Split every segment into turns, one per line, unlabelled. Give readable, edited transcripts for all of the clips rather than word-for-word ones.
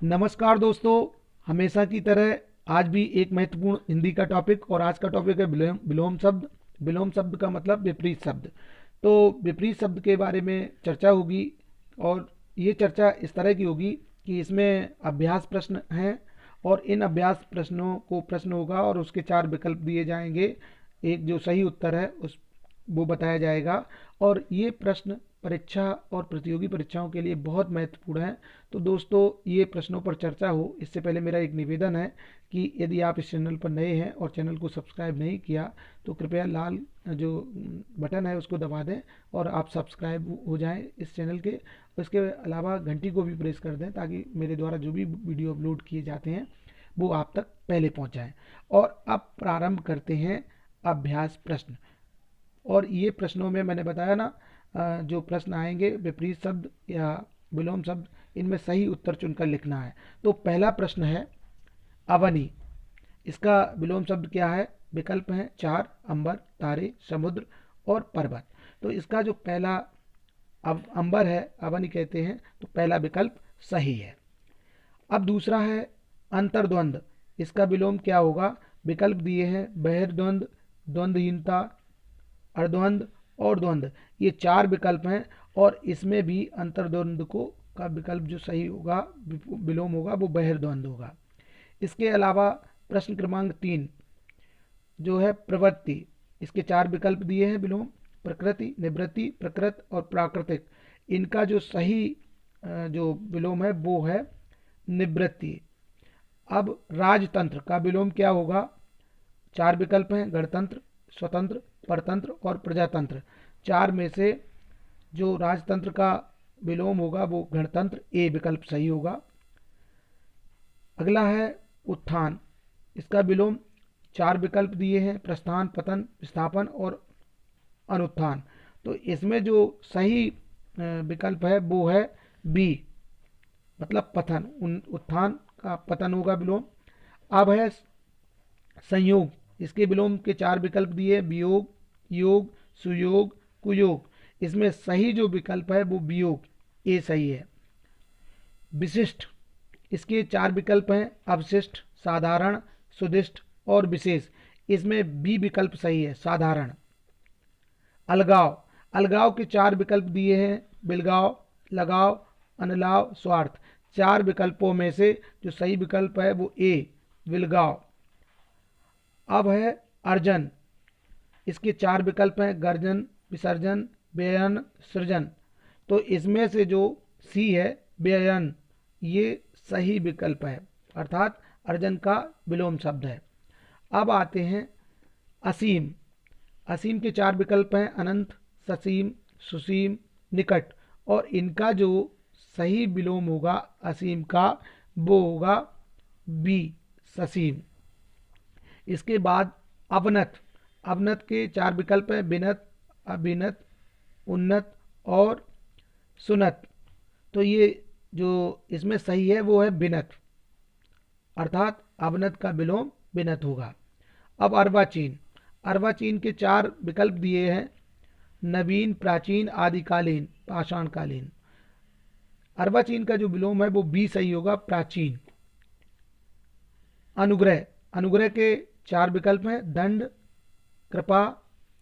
नमस्कार दोस्तों, हमेशा की तरह आज भी एक महत्वपूर्ण हिंदी का टॉपिक। और आज का टॉपिक है विलोम शब्द। विलोम शब्द का मतलब विपरीत शब्द। तो विपरीत शब्द के बारे में चर्चा होगी। और ये चर्चा इस तरह की होगी कि इसमें अभ्यास प्रश्न हैं और इन अभ्यास प्रश्नों को प्रश्न होगा और उसके 4 विकल्प दिए जाएंगे। एक जो सही उत्तर है उस वो बताया जाएगा। और ये प्रश्न परीक्षा और प्रतियोगी परीक्षाओं के लिए बहुत महत्वपूर्ण है। तो दोस्तों, ये प्रश्नों पर चर्चा हो इससे पहले मेरा एक निवेदन है कि यदि आप इस चैनल पर नए हैं और चैनल को सब्सक्राइब नहीं किया तो कृपया लाल जो बटन है उसको दबा दें और आप सब्सक्राइब हो जाएं इस चैनल के। इसके अलावा घंटी को भी प्रेस कर दें ताकि मेरे द्वारा जो भी वीडियो अपलोड किए जाते हैं वो आप तक पहले पहुंच जाएं। और अब प्रारंभ करते हैं अभ्यास प्रश्न। और ये प्रश्नों में मैंने बताया ना, जो प्रश्न आएंगे विपरीत शब्द या विलोम शब्द, इनमें सही उत्तर चुनकर लिखना है। तो पहला प्रश्न है अवनी। इसका विलोम शब्द क्या है? विकल्प हैं 4: अंबर, तारे, समुद्र और पर्वत। तो इसका जो पहला अंबर है, अवनी कहते हैं, तो पहला विकल्प सही है। अब दूसरा है अंतर्द्वंद। इसका विलोम क्या होगा? विकल्प दिए हैं बहिर्द्वंद, द्वंद्वहीनता, अर्धद्वंद और द्वंद। ये 4 विकल्प हैं और इसमें भी अंतर्द्वंद को का विकल्प जो सही होगा, विलोम होगा, वो बहिर्द्वंद होगा। इसके अलावा प्रश्न क्रमांक 3 जो है प्रवृत्ति। इसके 4 विकल्प दिए हैं विलोम: प्रकृति, निवृत्ति, प्रकृत और प्राकृतिक। इनका जो सही जो विलोम है वो है निवृत्ति। अब राजतंत्र का विलोम क्या होगा? 4 विकल्प हैं: गणतंत्र, स्वतंत्र, परतंत्र और प्रजातंत्र। 4 में से जो राजतंत्र का विलोम होगा वो गणतंत्र, ए विकल्प सही होगा। अगला है उत्थान। इसका विलोम 4 विकल्प दिए हैं: प्रस्थान, पतन, विस्थापन और अनुत्थान। तो इसमें जो सही विकल्प है वो है बी, मतलब पतन। उत्थान का पतन होगा विलोम। अब है संयोग। इसके विलोम के 4 विकल्प दिए: वियोग, योग, सुयोग, कुयोग। इसमें सही जो विकल्प है वो वियोग, ए सही है। विशिष्ट। इसके 4 विकल्प हैं: अवशिष्ट, साधारण, सुदिष्ट और विशेष। इसमें बी विकल्प सही है, साधारण। अलगाव। अलगाव के 4 विकल्प दिए हैं: बिलगाव, लगाव, अनलाव, स्वार्थ। 4 विकल्पों में से जो सही विकल्प है वो ए, विलगाव। अब है अर्जन। इसके 4 विकल्प हैं: गर्जन, विसर्जन, व्ययन, सृजन। तो इसमें से जो सी है, व्ययन, ये सही विकल्प है, अर्थात अर्जन का विलोम शब्द है। अब आते हैं असीम। असीम के 4 विकल्प हैं: अनंत, ससीम, सुसीम, निकट। और इनका जो सही विलोम होगा असीम का वो होगा बी, ससीम। इसके बाद अवनत। अवनत के 4 विकल्प हैं: बिनत, अभिनत, उन्नत और सुनत। तो ये जो इसमें सही है वो है बिनत, अर्थात अवनत का विलोम बिनत होगा। अब अर्वाचीन। अर्वाचीन के 4 विकल्प दिए हैं: नवीन, प्राचीन, आदिकालीन, पाषाणकालीन। अर्वाचीन का जो विलोम है वो बी सही होगा, प्राचीन। अनुग्रह। अनुग्रह के 4 विकल्प हैं: दंड, कृपा,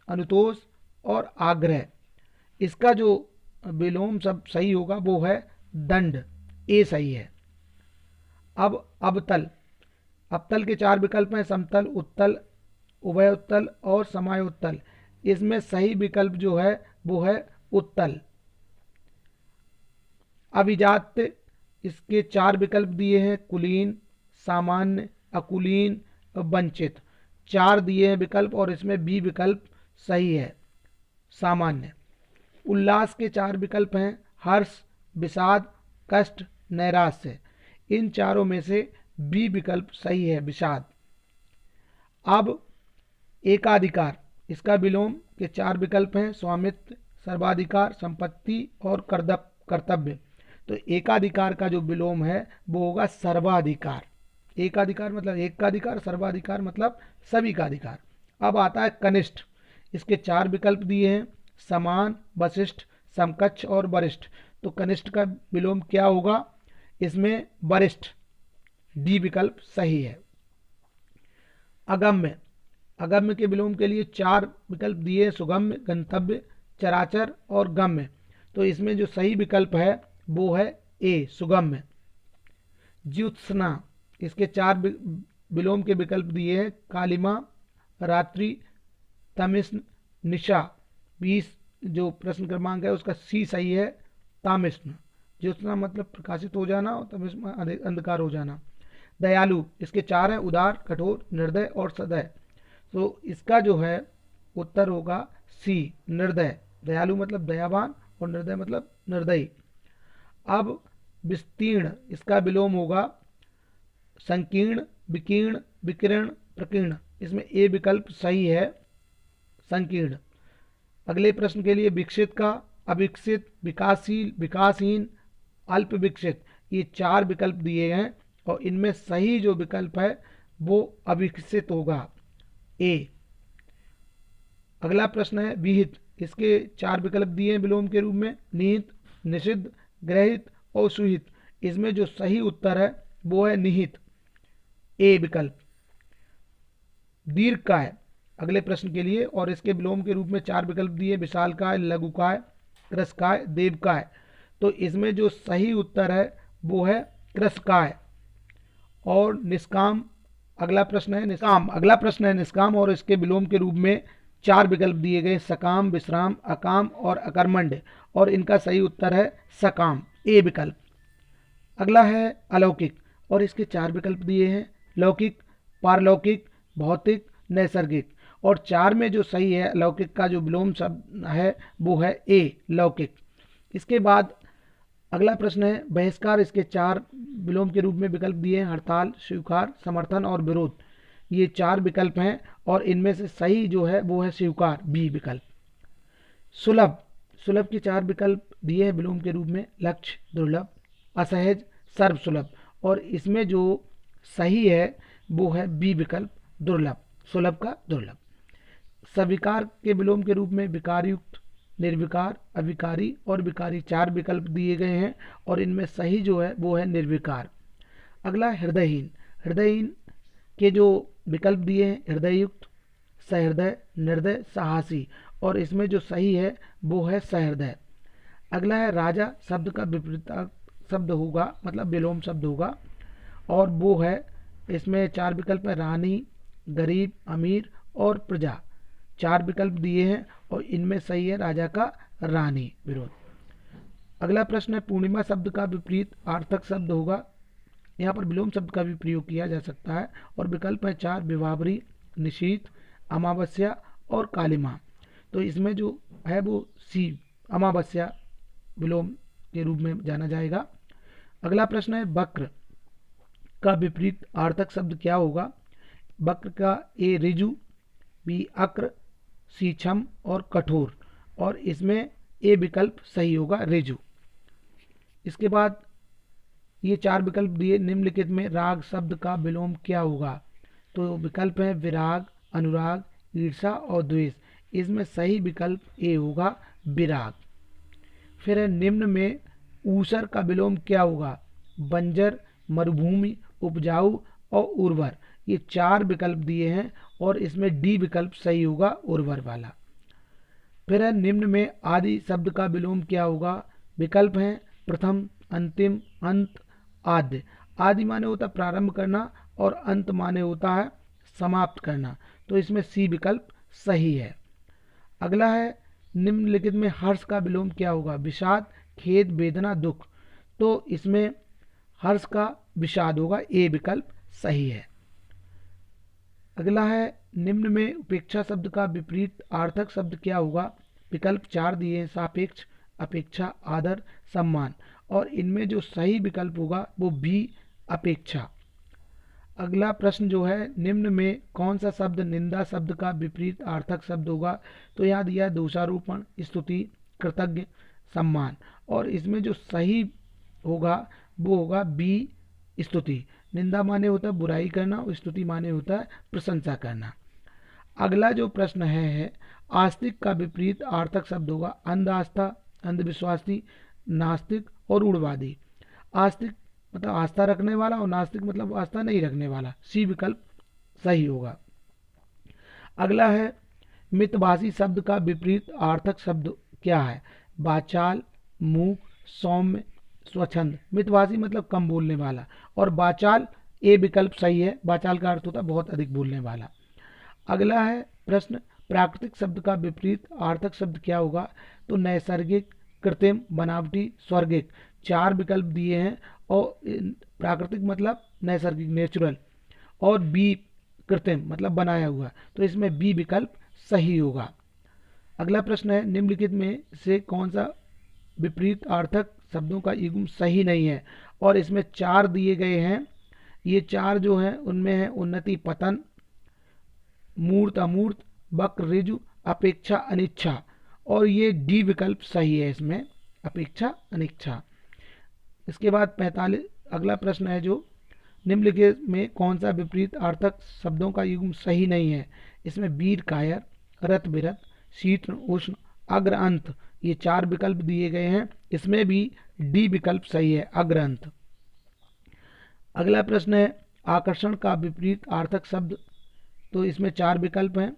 अनुतोष और आग्रह। इसका जो विलोम सब सही होगा वो है दंड, ए सही है। अब अवतल। अवतल के 4 विकल्प हैं: समतल, उत्तल, उभय उत्तल और समायोत्तल। इसमें सही विकल्प जो है वो है उत्तल। अभिजात्य। इसके 4 विकल्प दिए हैं: कुलीन, सामान्य, अकुलीन, वंचित। 4 दिए हैं विकल्प और इसमें बी विकल्प सही है, सामान्य। उल्लास के 4 विकल्प हैं: हर्ष, विषाद, कष्ट, नैराश्य। इन चारों में से बी विकल्प सही है, विषाद। अब एकाधिकार। इसका विलोम के 4 विकल्प हैं: स्वामित्व, सर्वाधिकार, संपत्ति और कर्तव्य। तो एकाधिकार का जो विलोम है वो होगा सर्वाधिकार। एकाधिकार मतलब एक का अधिकार, सर्वाधिकार मतलब सभी का अधिकार। अब आता है कनिष्ठ। इसके 4 विकल्प दिए हैं: समान, वशिष्ठ, समकक्ष और वरिष्ठ। तो कनिष्ठ का विलोम क्या होगा? इसमें वरिष्ठ, डी विकल्प सही है। अगम्य, अगम्य के विलोम के लिए 4 विकल्प दिए, सुगम्य, गंतव्य, चराचर और गम्य। तो इसमें जो सही विकल्प है वो है ए, सुगम्य। ज्योत्सना, इसके 4 विलोम के विकल्प दिए हैं, कालिमा, रात्रि, तमिस्न, निशा। 20 जो प्रश्न क्रमांक है उसका सी सही है, तामिस्न। ज्योत्सना मतलब प्रकाशित हो जाना और तमिस्न अंधकार हो जाना। दयालु, इसके 4 हैं, उदार, कठोर, निर्दय और सदय। तो इसका जो है उत्तर होगा सी, निर्दय। दयालु मतलब दयावान और निर्दय मतलब निर्दयी। अब विस्तीर्ण, इसका विलोम होगा संकीर्ण, विकीर्ण, विकीर्ण, प्रकीर्ण। इसमें ए विकल्प सही है, संकीर्ण। अगले प्रश्न के लिए विकसित का अविकसित, विकासशील, विकासहीन, अल्प विकसित, ये 4 विकल्प दिए हैं और इनमें सही जो विकल्प है वो अविकसित होगा, ए। अगला प्रश्न है विहित, इसके 4 विकल्प दिए हैं विलोम के रूप में, निहित, निषिद्ध, ग्रहित और सुहित। इसमें जो सही उत्तर है वो है निहित, ए विकल्प। दीर्घकाय, अगले प्रश्न के लिए, और इसके विलोम के रूप में 4 विकल्प दिए, विशालकाय, लघुकाय, कृशकाय, देवकाय। तो इसमें जो सही उत्तर है वो है कृशकाय। और निष्काम, अगला प्रश्न है निष्काम, अगला प्रश्न है निष्काम, और इसके विलोम के रूप में 4 विकल्प दिए गए, सकाम, विश्राम, अकाम और अकर्मण्य। और इनका सही उत्तर है सकाम, ए विकल्प। अगला है अलौकिक, और इसके 4 विकल्प दिए हैं, लौकिक, पारलौकिक, भौतिक, नैसर्गिक। और 4 में जो सही है अलौकिक का जो विलोम शब्द है वो है ए, लौकिक। इसके बाद अगला प्रश्न है बहिष्कार, इसके 4 विलोम के रूप में विकल्प दिए हैं, हड़ताल, स्वीकार, समर्थन और विरोध। ये 4 विकल्प हैं और इनमें से सही जो है वो है स्वीकार, बी विकल्प। सुलभ, सुलभ के 4 विकल्प दिए हैं विलोम के रूप में, लक्ष्य, दुर्लभ, असहज, सर्वसुलभ। और इसमें जो सही है वो है बी विकल्प, दुर्लभ, सुलभ का दुर्लभ। स्वीकार के विलोम के रूप में विकारयुक्त, निर्विकार, अविकारी और विकारी 4 विकल्प दिए गए हैं और इनमें सही जो है वो है निर्विकार। अगला हृदयहीन, हृदयहीन के जो विकल्प दिए हैं, हृदययुक्त, सहृदय, निर्दय, साहसी। और इसमें जो सही है वो है सहृदय। अगला है राजा, शब्द का विपरीत शब्द होगा, मतलब विलोम शब्द होगा, और वो है, इसमें 4 विकल्प है, रानी, गरीब, अमीर और प्रजा। 4 विकल्प दिए हैं और इनमें सही है राजा का रानी, विरोध। अगला प्रश्न है पूर्णिमा, शब्द का विपरीत आर्थक शब्द होगा, यहाँ पर विलोम शब्द का भी प्रयोग किया जा सकता है। और विकल्प है 4, विवाहरी, निशीथ, अमावस्या और कालिमा। तो इसमें जो है वो सी, अमावस्या विलोम के रूप में जाना जाएगा। अगला प्रश्न है वक्र का विपरीत आर्थक शब्द क्या होगा। वक्र का ए ऋजु, बी अक्र, सी छम और कठोर। और इसमें ए विकल्प सही होगा, ऋजु। इसके बाद ये 4 विकल्प दिए, निम्नलिखित में राग शब्द का विलोम क्या होगा। तो विकल्प है विराग, अनुराग, ईर्षा और द्वेष। इसमें सही विकल्प ए होगा, विराग। फिर है निम्न में ऊसर का विलोम क्या होगा, बंजर, मरुभूमि, उपजाऊ और उर्वर। ये 4 विकल्प दिए हैं और इसमें डी विकल्प सही होगा, उर्वर वाला। फिर है निम्न में आदि शब्द का विलोम क्या होगा। विकल्प हैं प्रथम, अंतिम, अंत, आद्य। आदि माने होता है प्रारंभ करना और अंत माने होता है समाप्त करना। तो इसमें सी विकल्प सही है। अगला है निम्नलिखित में हर्ष का विलोम क्या होगा, विषाद, खेद, वेदना, दुख। तो इसमें हर्ष का विषाद होगा, ए विकल्प सही है। अगला है निम्न में उपेक्षा शब्द का विपरीत आर्थक शब्द क्या होगा। विकल्प 4 दिए हैं, सापेक्ष, अपेक्षा, आदर, सम्मान। और इनमें जो सही विकल्प होगा वो बी, अपेक्षा। अगला प्रश्न जो है निम्न में कौन सा शब्द निंदा शब्द का विपरीत आर्थक शब्द होगा। तो यहाँ दिया है दोषारोपण, स्तुति, कृतज्ञ, सम्मान। और इसमें जो सही होगा वो होगा बी, स्तुति। निंदा माने होता है बुराई करना और स्तुति माने होता है प्रशंसा करना। अगला जो प्रश्न है आस्तिक का विपरीत आर्थक शब्द होगा, अंध आस्था, अंधविश्वासी, नास्तिक और उड़वादी। आस्तिक मतलब आस्था रखने वाला, और नास्तिक मतलब आस्था नहीं रखने वाला। सी विकल्प सही होगा। अगला है मितभाषी शब्द का विपरीत आर्थक शब्द क्या है? वाचाल, मूक, सौम्य, स्वच्छंद। मितभाषी मतलब कम बोलने वाला, और वाचाल ए विकल्प सही है। वाचाल का अर्थ होता है बहुत अधिक बोलने वाला। अगला है प्रश्न, प्राकृतिक शब्द का विपरीत आर्थक शब्द क्या होगा? तो नैसर्गिक, कृत्रिम, बनावटी, स्वर्गिक। 4 विकल्प दिए हैं, और प्राकृतिक मतलब नैसर्गिक, नेचुरल, और बी कृत्रिम मतलब बनाया हुआ। तो इसमें बी विकल्प सही होगा। अगला प्रश्न है, निम्नलिखित में से कौन सा विपरीत आर्थक शब्दों का युग्म सही नहीं है? और इसमें 4 दिए गए हैं। ये 4 जो हैं उनमें है उन्नति, पतन, मूर्त, अमूर्त, वक्र, ऋजु, अपेक्षा, अनिच्छा। और ये डी विकल्प सही है इसमें, अपेक्षा, अनिच्छा। इसके बाद 45 अगला प्रश्न है जो, निम्नलिखित में कौन सा विपरीत आर्थक शब्दों का युग्म सही नहीं है? इसमें वीर कायर, रत बिरत, शीत उष्ण, अग्र अंत। ये 4 विकल्प दिए गए हैं। इसमें भी डी विकल्प सही है, अग्र अंत। अगला प्रश्न है, आकर्षण का विपरीत आर्थक शब्द। तो इसमें 4 विकल्प हैं,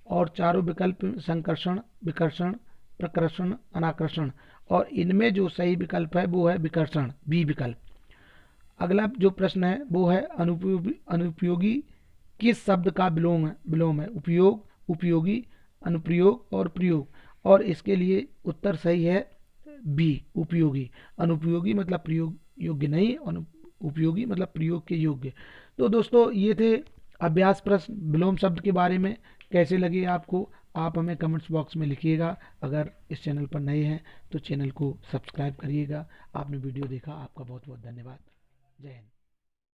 और चारों विकल्प संकर्षण, विकर्षण, प्रकर्षण, अनाकर्षण। और इनमें जो सही विकल्प है वो है विकर्षण, बी विकल्प। अगला जो प्रश्न है वो है, अनुपयोगी किस शब्द का विलोम है? उपयोग, उपयोगी, अनुप्रयोग और प्रयोग। और इसके लिए उत्तर सही है बी, उपयोगी। अनुपयोगी मतलब प्रयोग योग्य नहीं, उपयोगी मतलब प्रयोग के योग्य। तो दोस्तों ये थे अभ्यास प्रश्न विलोम शब्द के बारे में। कैसे लगे आपको, आप हमें कमेंट्स बॉक्स में लिखिएगा। अगर इस चैनल पर नए हैं तो चैनल को सब्सक्राइब करिएगा। आपने वीडियो देखा, आपका बहुत बहुत धन्यवाद। जय हिंद।